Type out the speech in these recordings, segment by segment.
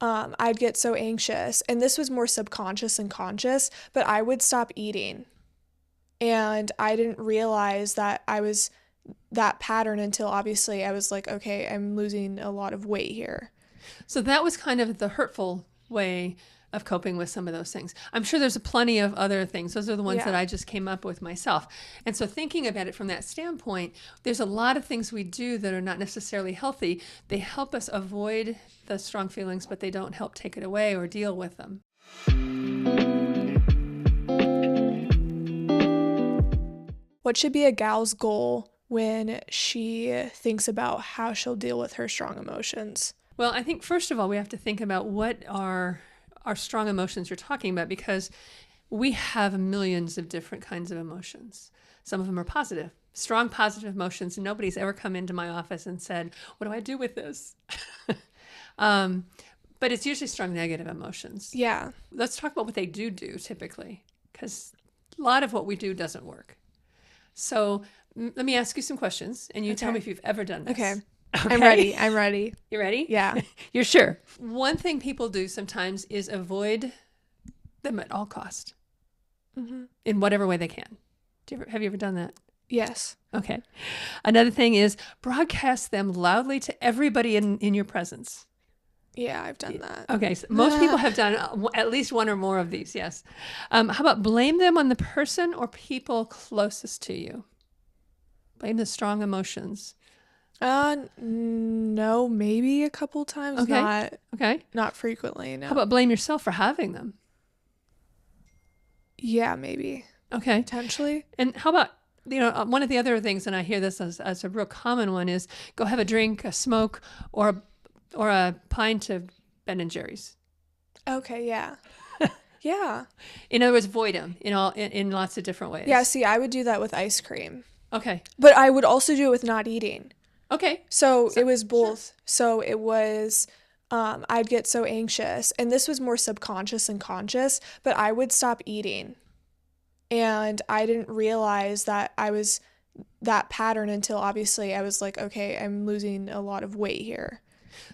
I'd get so anxious, and this was more subconscious and conscious, but I would stop eating. And I didn't realize that I was that pattern until obviously I was like, okay, I'm losing a lot of weight here. So that was kind of the hurtful way of coping with some of those things. I'm sure there's plenty of other things. Those are the ones that Yeah. I just came up with myself. And so thinking about it from that standpoint, there's a lot of things we do that are not necessarily healthy. They help us avoid the strong feelings, but they don't help take it away or deal with them. What should be a gal's goal when she thinks about how she'll deal with her strong emotions? Well, I think first of all, we have to think about what are our strong emotions you're talking about, because we have millions of different kinds of emotions. Some of them are positive, strong positive emotions. Nobody's ever come into my office and said, what do I do with this? But it's usually strong negative emotions. Yeah. Let's talk about what they do typically, because a lot of what we do doesn't work. So let me ask you some questions, and you tell me if you've ever done this. Okay. I'm ready. You ready? Yeah. You're sure? One thing people do sometimes is avoid them at all cost in whatever way they can. Have you ever done that? Yes. Okay. Another thing is broadcast them loudly to everybody in your presence. Yeah, I've done that. Okay. So most people have done at least one or more of these. Yes. How about blame them on the person or people closest to you? Blame the strong emotions. No, maybe a couple times. Okay. Not frequently, no. How about blame yourself for having them? Yeah, maybe. Okay. Potentially. And how about, one of the other things, and I hear this as a real common one, is go have a drink, a smoke, or a pint of Ben and Jerry's. Okay, yeah. Yeah. In other words, void them in lots of different ways. Yeah, see, I would do that with ice cream. Okay. But I would also do it with not eating. Okay. So it was both. Sure. So it was, I'd get so anxious, and this was more subconscious and conscious, but I would stop eating. And I didn't realize that I was that pattern until obviously I was like, okay, I'm losing a lot of weight here.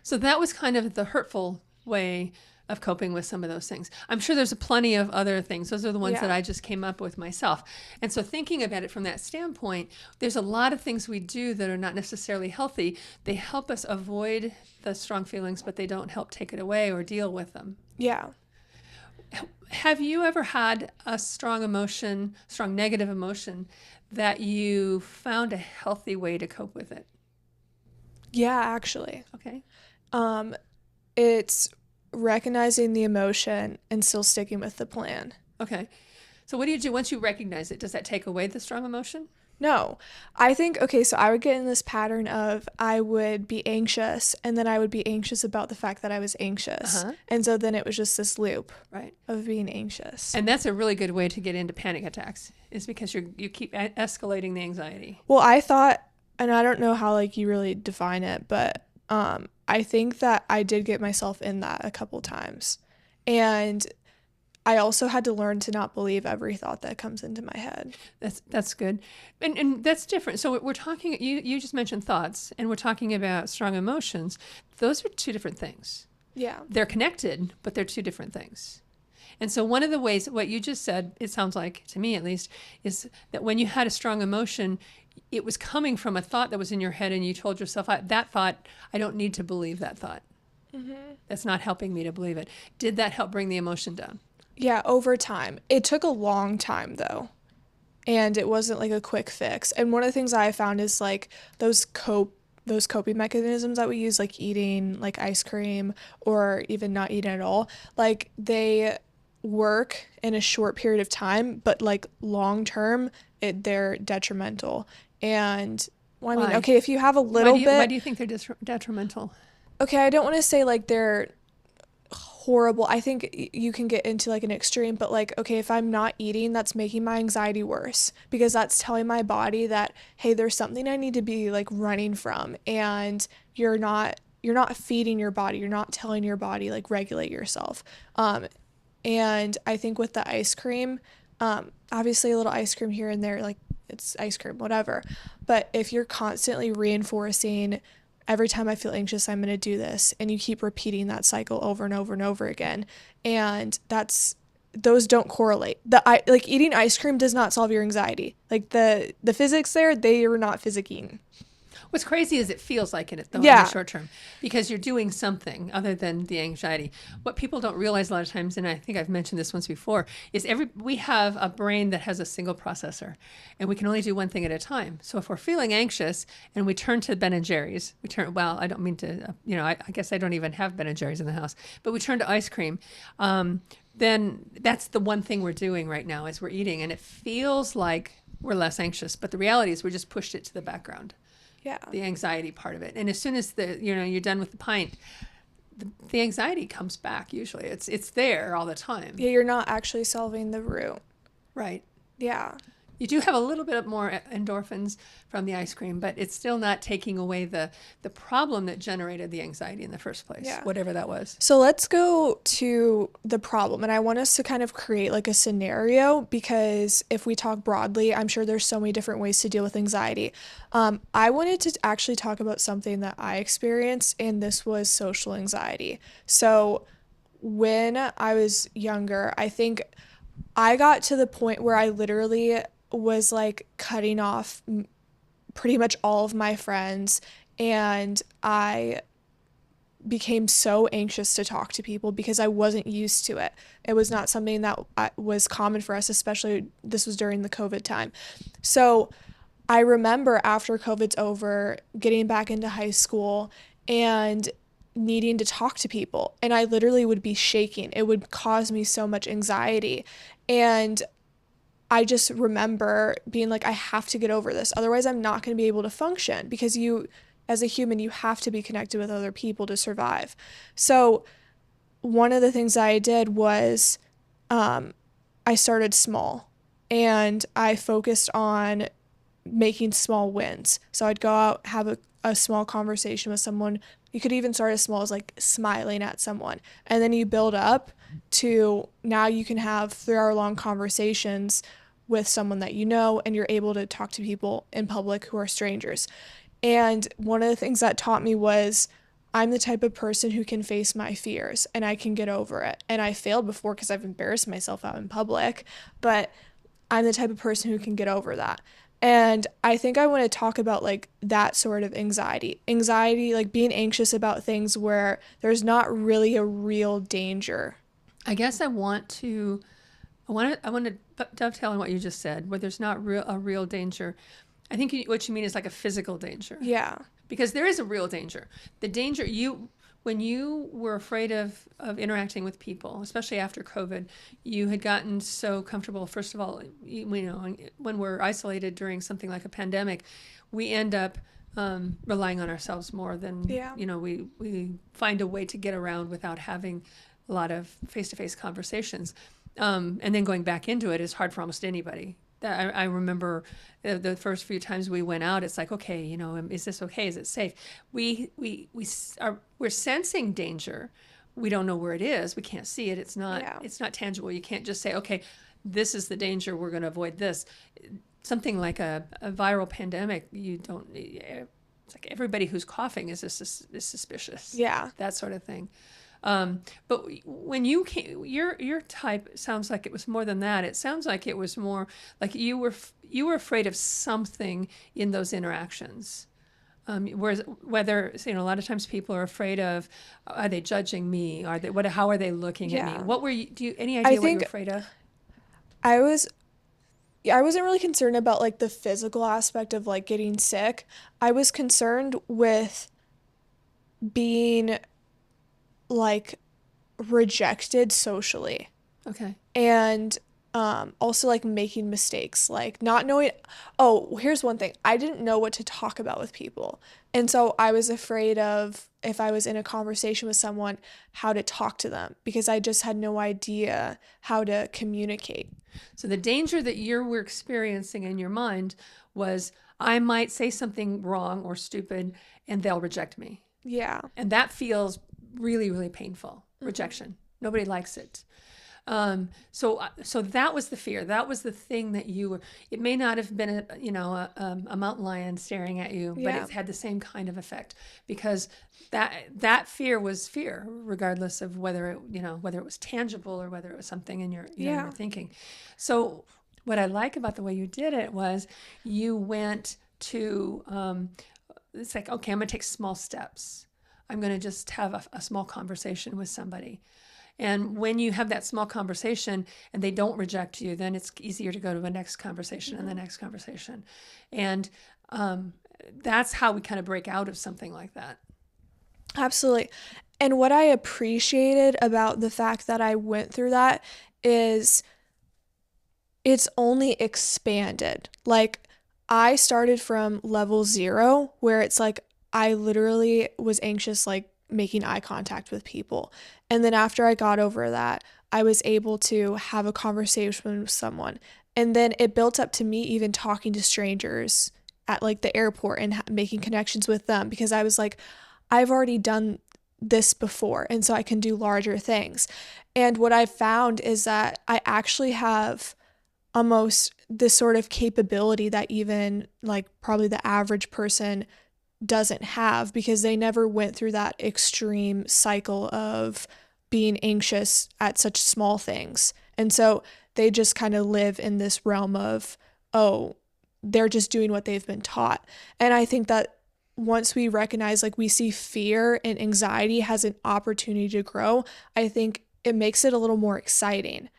So that was kind of the hurtful way of coping with some of those things. I'm sure there's plenty of other things. Those are the ones that I just came up with myself. And so thinking about it from that standpoint, there's a lot of things we do that are not necessarily healthy. They help us avoid the strong feelings, but they don't help take it away or deal with them. Yeah. Have you ever had a strong negative emotion, that you found a healthy way to cope with it? Yeah, actually. Okay. It's recognizing the emotion and still sticking with the plan. Okay. So what do you do once you recognize it? Does that take away the strong emotion? No, I think, okay, so I would get in this pattern of I would be anxious, and then I would be anxious about the fact that I was anxious. And so then it was just this loop of being anxious. And that's a really good way to get into panic attacks, is because you keep escalating the anxiety. Well, I thought, and I don't know how like you really define it, but I think that I did get myself in that a couple times. And I also had to learn to not believe every thought that comes into my head. That's good. And that's different. So we're talking, you just mentioned thoughts, and we're talking about strong emotions. Those are two different things. Yeah. They're connected, but they're two different things. And so one of the ways, what you just said, it sounds like, to me at least, is that when you had a strong emotion, it was coming from a thought that was in your head, and you told yourself, that thought, I don't need to believe that thought. That's not helping me to believe it. Did that help bring the emotion down? Yeah, over time. It took a long time though. And it wasn't like a quick fix. And one of the things I found is like those coping mechanisms that we use, like eating like ice cream or even not eating at all, like they work in a short period of time, but like long term, they're detrimental. And well, I mean, okay, if you have a little bit. Why do you think they're detrimental? Okay, I don't want to say like they're horrible. I think you can get into like an extreme, but like, okay, if I'm not eating, that's making my anxiety worse, because that's telling my body that, hey, there's something I need to be like running from, and you're not feeding your body. You're not telling your body like regulate yourself. And I think with the ice cream, obviously a little ice cream here and there, like it's ice cream, whatever. But if you're constantly reinforcing every time I feel anxious, I'm going to do this. And you keep repeating that cycle over and over and over again. And those don't correlate. Like eating ice cream does not solve your anxiety. Like the physics there, they are not physicking. What's crazy is it feels like it, though, in the Yeah. short term, because you're doing something other than the anxiety. What people don't realize a lot of times, and I think I've mentioned this once before, is we have a brain that has a single processor, and we can only do one thing at a time. So if we're feeling anxious and we turn to Ben and Jerry's, well, I don't mean to, I guess I don't even have Ben and Jerry's in the house, but we turn to ice cream. Then that's the one thing we're doing right now as we're eating, and it feels like we're less anxious, but the reality is we just pushed it to the background. Yeah. The anxiety part of it. And as soon as you're done with the pint, the anxiety comes back usually. It's there all the time. Yeah, you're not actually solving the root. Right. Yeah. You do have a little bit more endorphins from the ice cream, but it's still not taking away the problem that generated the anxiety in the first place, whatever that was. So let's go to the problem. And I want us to kind of create like a scenario, because if we talk broadly, I'm sure there's so many different ways to deal with anxiety. I wanted to actually talk about something that I experienced, and this was social anxiety. So when I was younger, I think I got to the point where I literally was like cutting off pretty much all of my friends, and I became so anxious to talk to people because I wasn't used to it. It was not something that was common for us, especially this was during the COVID time. So I remember after COVID's over, getting back into high school and needing to talk to people, and I literally would be shaking. It would cause me so much anxiety. And I just remember being like, I have to get over this. Otherwise, I'm not going to be able to function, because as a human, you have to be connected with other people to survive. So one of the things I did was I started small, and I focused on making small wins. So I'd go out, have a small conversation with someone. You could even start as small as like smiling at someone. And then you build up to now you can have 3-hour-long conversations with someone that you know, and you're able to talk to people in public who are strangers. And one of the things that taught me was I'm the type of person who can face my fears and I can get over it. And I failed before because I've embarrassed myself out in public, but I'm the type of person who can get over that. And I think I want to talk about like that sort of anxiety, like being anxious about things where there's not really a real danger. I guess I want to dovetail on what you just said, where there's not a real danger. I think what you mean is like a physical danger. Yeah. Because there is a real danger. The danger when you were afraid of interacting with people, especially after COVID, you had gotten so comfortable. First of all, when we're isolated during something like a pandemic, we end up relying on ourselves more than, we find a way to get around without having a lot of face-to-face conversations. And then going back into it is hard for almost anybody. I remember the first few times we went out, it's like, okay, is this okay? Is it safe? We're sensing danger. We don't know where it is. We can't see it. It's not tangible. You can't just say, okay, this is the danger. We're going to avoid this. Something like a viral pandemic, it's like everybody who's coughing is suspicious. Yeah. That sort of thing. But when you came, your type sounds like it was more than that. It sounds like it was more like you were afraid of something in those interactions. Whereas whether a lot of times people are afraid of, are they judging me? How are they looking at me? What were you? Any idea what you were afraid of? I wasn't really concerned about like the physical aspect of like getting sick. I was concerned with being like rejected socially. Okay. And also like making mistakes, like not knowing. Here's one thing. I didn't know what to talk about with people. And so I was afraid of, if I was in a conversation with someone, how to talk to them, because I just had no idea how to communicate. So the danger that you were experiencing in your mind was, I might say something wrong or stupid and they'll reject me. Yeah. And that feels really, really painful. Rejection. Nobody likes it. So that was the fear. That was the thing that you were. It may not have been a mountain lion staring at you, but Yeah. it had the same kind of effect because that fear was fear, regardless of whether it was tangible or whether it was something in your Yeah. thinking. So what I like about the way you did it was you went to it's like, okay, I'm going to take small steps. I'm going to just have a small conversation with somebody. And when you have that small conversation and they don't reject you, then it's easier to go to the next conversation and the next conversation. And that's how we kind of break out of something like that. Absolutely. And what I appreciated about the fact that I went through that is it's only expanded. Like, I started from level 0, where it's like I literally was anxious, like making eye contact with people. And then after I got over that, I was able to have a conversation with someone. And then it built up to me even talking to strangers at like the airport and making connections with them, because I was like, I've already done this before, and so I can do larger things. And what I've found is that I actually have almost this sort of capability that even like probably the average person doesn't have, because they never went through that extreme cycle of being anxious at such small things. And so they just kind of live in this realm of, oh, they're just doing what they've been taught. And I think that once we recognize, like, we see fear and anxiety has an opportunity to grow, I think it makes it a little more exciting.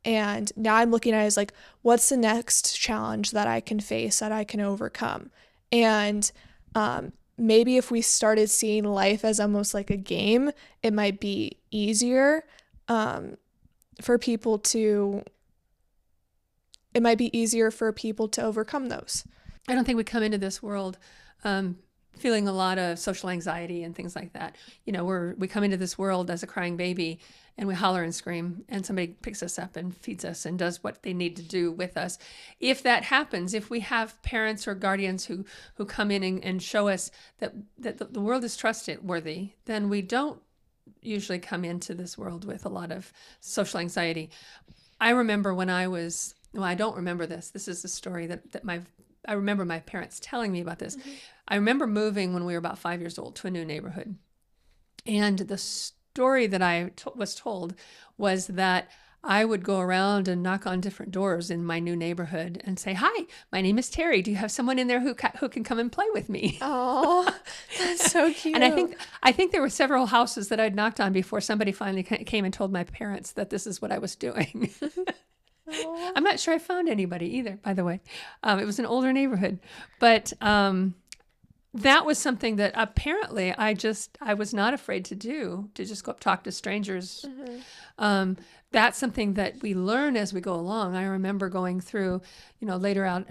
And now I'm looking at it as like, what's the next challenge that I can face, that I can overcome? And maybe if we started seeing life as almost like a game, it might be easier for people to, it might be easier for people to overcome those. I don't think we come into this world feeling a lot of social anxiety and things like that. We come into this world as a crying baby and we holler and scream and somebody picks us up and feeds us and does what they need to do with us. If that happens, if we have parents or guardians who come in and show us that the world is trustworthy, then we don't usually come into this world with a lot of social anxiety. I remember when I don't remember this. This is the story that I remember my parents telling me about this. Mm-hmm. I remember moving when we were about 5 years old to a new neighborhood. And the story that I was told was that I would go around and knock on different doors in my new neighborhood and say, "Hi, my name is Terry. Do you have someone in there who can come and play with me?" Oh, that's so cute. And I think there were several houses that I'd knocked on before somebody finally came and told my parents that this is what I was doing. I'm not sure I found anybody either, by the way. It was an older neighborhood, but that was something that apparently I was not afraid to do, to just go up talk to strangers. Mm-hmm. That's something that we learn as we go along. I remember going through, later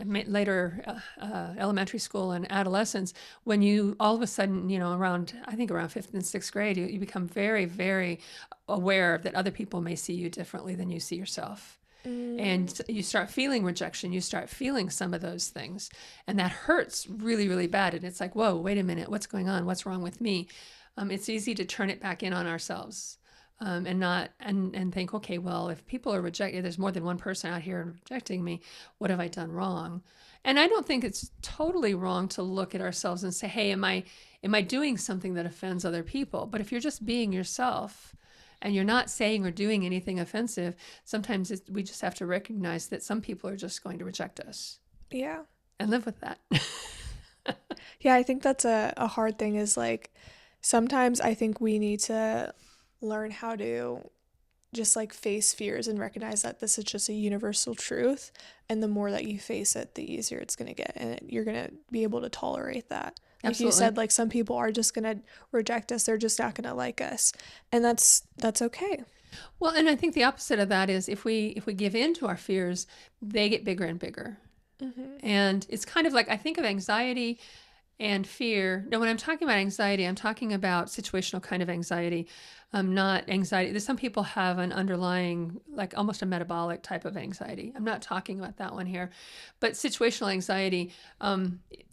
elementary school and adolescence, when you all of a sudden, around 5th and 6th grade, you become very, very aware that other people may see you differently than you see yourself. And you start feeling rejection. You start feeling some of those things. And that hurts really, really bad. And it's like, whoa, wait a minute. What's going on? What's wrong with me? It's easy to turn it back in on ourselves and think, okay, well, if people are rejecting, there's more than one person out here rejecting me. What have I done wrong? And I don't think it's totally wrong to look at ourselves and say, hey, am I doing something that offends other people? But if you're just being yourself, and you're not saying or doing anything offensive, sometimes we just have to recognize that some people are just going to reject us. Yeah. And live with that. Yeah, I think that's a hard thing, is like, sometimes I think we need to learn how to just like face fears and recognize that this is just a universal truth. And the more that you face it, the easier it's going to get. And you're going to be able to tolerate that. Like Absolutely. you said, like, some people are just going to reject us. They're just not going to like us. And that's okay. Well, and I think the opposite of that is if we give in to our fears, they get bigger and bigger. Mm-hmm. And it's kind of like, I think of anxiety and fear. Now, when I'm talking about anxiety, I'm talking about situational kind of anxiety, not anxiety. There's some people have an underlying, like almost a metabolic type of anxiety. I'm not talking about that one here, but situational anxiety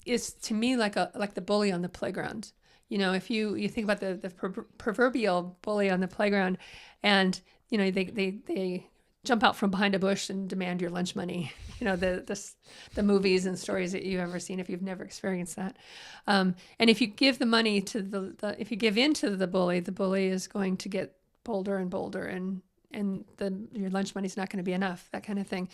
is to me like the bully on the playground. If you think about the proverbial bully on the playground, and they jump out from behind a bush and demand your lunch money. The movies and stories that you've ever seen, if you've never experienced that. And if you give the money to if you give in to the bully is going to get bolder and bolder, and your lunch money's not going to be enough, that kind of thing.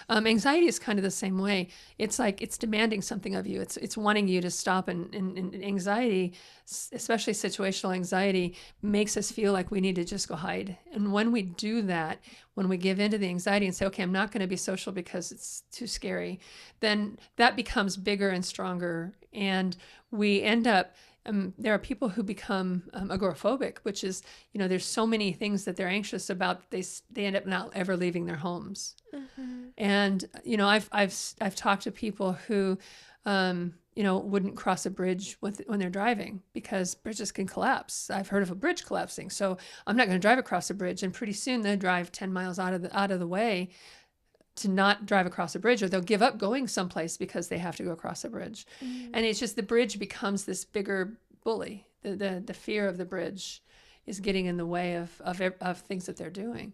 Anxiety is kind of the same way. It's like it's demanding something of you. It's wanting you to stop. And anxiety, especially situational anxiety, makes us feel like we need to just go hide. And when we do that, when we give into the anxiety and say, okay, I'm not going to be social because it's too scary, then that becomes bigger and stronger. And we end up there are people who become agoraphobic, which is, there's so many things that they're anxious about. They end up not ever leaving their homes. Mm-hmm. And, I've talked to people who, wouldn't cross a bridge when they're driving because bridges can collapse. I've heard of a bridge collapsing. So I'm not going to drive across a bridge. And pretty soon they drive 10 miles out of the way to not drive across a bridge, or they'll give up going someplace because they have to go across a bridge. And it's just the bridge becomes this bigger bully. The fear of the bridge is getting in the way of things that they're doing.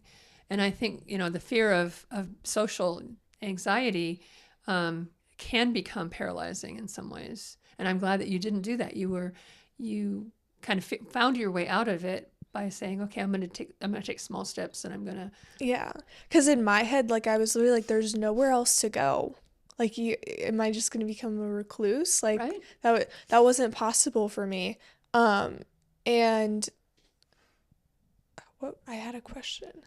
And I think, the fear of social anxiety can become paralyzing in some ways. And I'm glad that you didn't do that. You kind of found your way out of it by saying, okay, I'm going to take small steps, and I'm going to. Yeah. Because in my head, like, I was literally like, there's nowhere else to go. Like, am I just going to become a recluse? Like, right? that wasn't possible for me. And I had a question.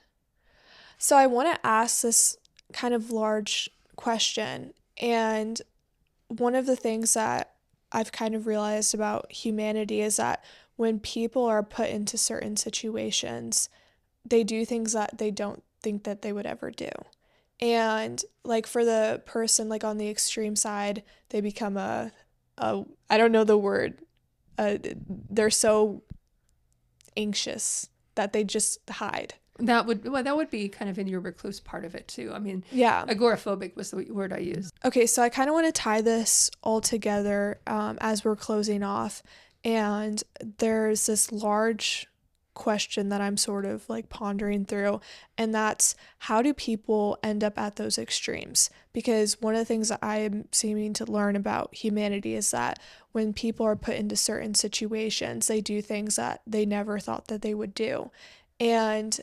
So I want to ask this kind of large question. And one of the things that I've kind of realized about humanity is that when people are put into certain situations, they do things that they don't think that they would ever do. And like for the person like on the extreme side, they become a I don't know the word. They're so anxious that they just hide. That would be kind of in your recluse part of it too. I mean, Yeah. agoraphobic was the word I used. Okay, so I kind of want to tie this all together as we're closing off. And there's this large question that I'm sort of like pondering through, and that's how do people end up at those extremes? Because one of the things that I am seeming to learn about humanity is that when people are put into certain situations, they do things that they never thought that they would do. And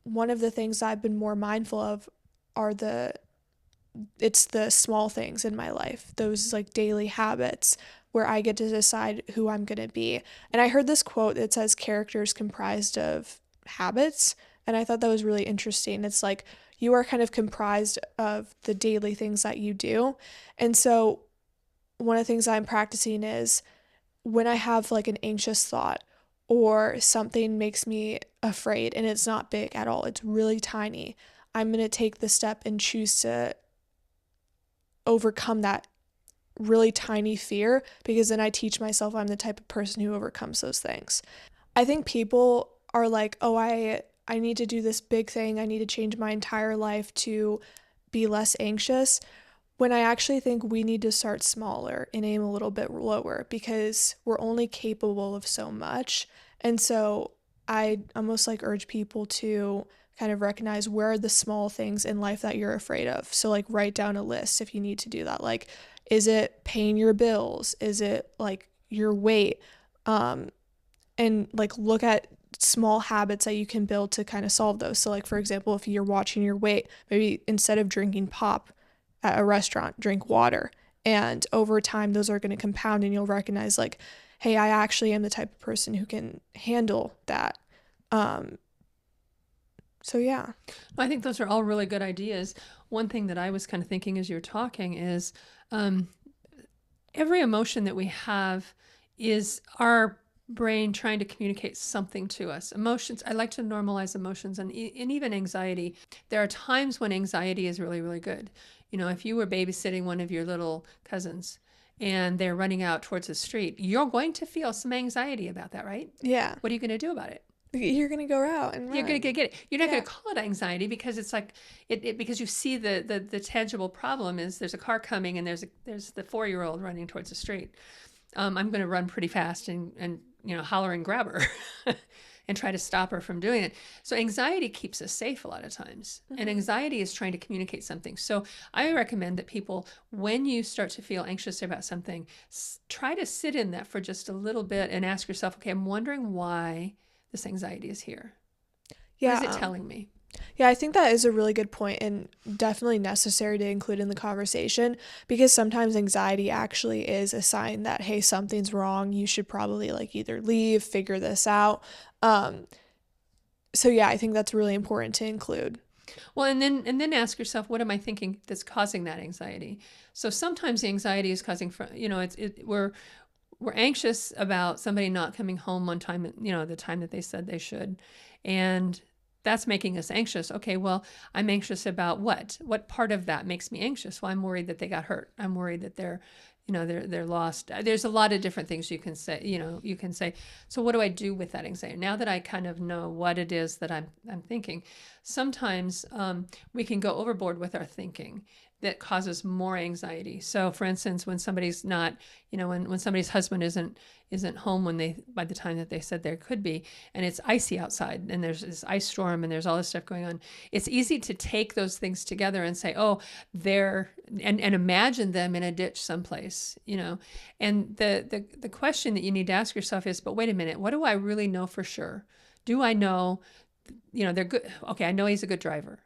one of the things I've been more mindful of are it's the small things in my life, those like daily habits where I get to decide who I'm going to be. And I heard this quote that says character is comprised of habits. And I thought that was really interesting. It's like you are kind of comprised of the daily things that you do. And so one of the things I'm practicing is when I have like an anxious thought or something makes me afraid and it's not big at all, it's really tiny, I'm going to take the step and choose to overcome that really tiny fear, because then I teach myself I'm the type of person who overcomes those things. I think people are like, oh, I need to do this big thing. I need to change my entire life to be less anxious. When I actually think we need to start smaller and aim a little bit lower, because we're only capable of so much. And so I almost like urge people to kind of recognize where are the small things in life that you're afraid of. So like write down a list if you need to do that. Like, is it paying your bills? Is it like your weight? And like look at small habits that you can build to kind of solve those. So like, for example, if you're watching your weight, maybe instead of drinking pop at a restaurant, drink water. And over time, those are going to compound and you'll recognize like, hey, I actually am the type of person who can handle that. So yeah. I think those are all really good ideas. One thing that I was kind of thinking as you were talking is every emotion that we have is our brain trying to communicate something to us. Emotions, I like to normalize emotions and even anxiety. There are times when anxiety is really, really good. If you were babysitting one of your little cousins and they're running out towards the street, you're going to feel some anxiety about that, right? Yeah. What are you going to do about it? You're going to go out and run. You're going to get it. You're not going to call it anxiety because it's like because you see the tangible problem is there's a car coming and there's the 4-year-old running towards the street. I'm going to run pretty fast and holler and grab her. and try to stop her from doing it. So anxiety keeps us safe a lot of times. And anxiety is trying to communicate something. So I recommend that people, when you start to feel anxious about something, try to sit in that for just a little bit and ask yourself, okay, I'm wondering why this anxiety is here. What Yeah. is it telling me? Yeah, I think that is a really good point and definitely necessary to include in the conversation because sometimes anxiety actually is a sign that, hey, something's wrong. You should probably like either leave, figure this out. Um, so yeah, I think that's really important to include. Well, and then ask yourself, what am I thinking that's causing that anxiety? So sometimes the anxiety is causing from, we're anxious about somebody not coming home on time, the time that they said they should. And that's making us anxious. Okay, well, I'm anxious about what? What part of that makes me anxious? Well, I'm worried that they got hurt. I'm worried that they're lost. There's a lot of different things you can say. So what do I do with that anxiety? Now that I kind of know what it is that I'm thinking, sometimes we can go overboard with our thinking that causes more anxiety. So for instance, when somebody's not, when somebody's husband isn't home by the time that they said there could be, and it's icy outside and there's this ice storm and there's all this stuff going on, it's easy to take those things together and say, oh, and imagine them in a ditch someplace, And the question that you need to ask yourself is, but wait a minute, what do I really know for sure? Do I know, they're good? Okay, I know he's a good driver.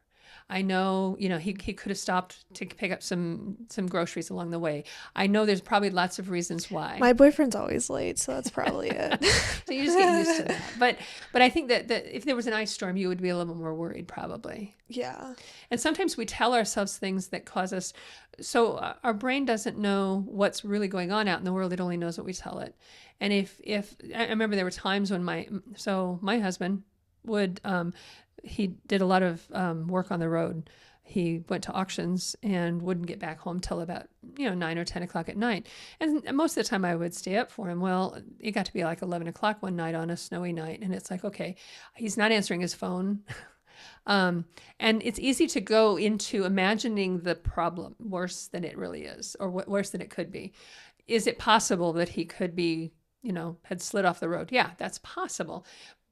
I know, he could have stopped to pick up some groceries along the way. I know there's probably lots of reasons why. My boyfriend's always late, so that's probably it. So you just get used to that. But I think that if there was an ice storm, you would be a little more worried probably. Yeah. And sometimes we tell ourselves things that cause us. So our brain doesn't know what's really going on out in the world. It only knows what we tell it. And if I remember there were times when my husband would, he did a lot of work on the road. He went to auctions and wouldn't get back home till about 9 or 10 o'clock at night. And most of the time I would stay up for him. Well, it got to be like 11 o'clock one night on a snowy night, and it's like, okay, he's not answering his phone. And it's easy to go into imagining the problem worse than it really is, or worse than it could be. Is it possible that he could be, had slid off the road? Yeah, that's possible.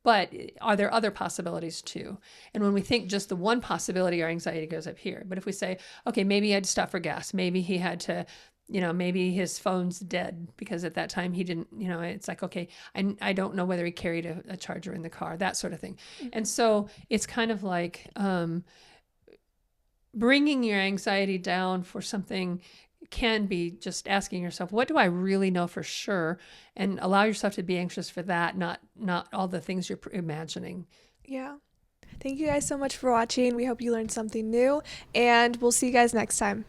But are there other possibilities too? And when we think just the one possibility, our anxiety goes up here. But if we say, okay, maybe he had to stop for gas. Maybe he had to, maybe his phone's dead because at that time he didn't, it's like, okay, I don't know whether he carried a charger in the car, that sort of thing. Mm-hmm. And so it's kind of like bringing your anxiety down for something can be just asking yourself, what do I really know for sure? And allow yourself to be anxious for that, not all the things you're imagining. Yeah. Thank you guys so much for watching. We hope you learned something new, and we'll see you guys next time.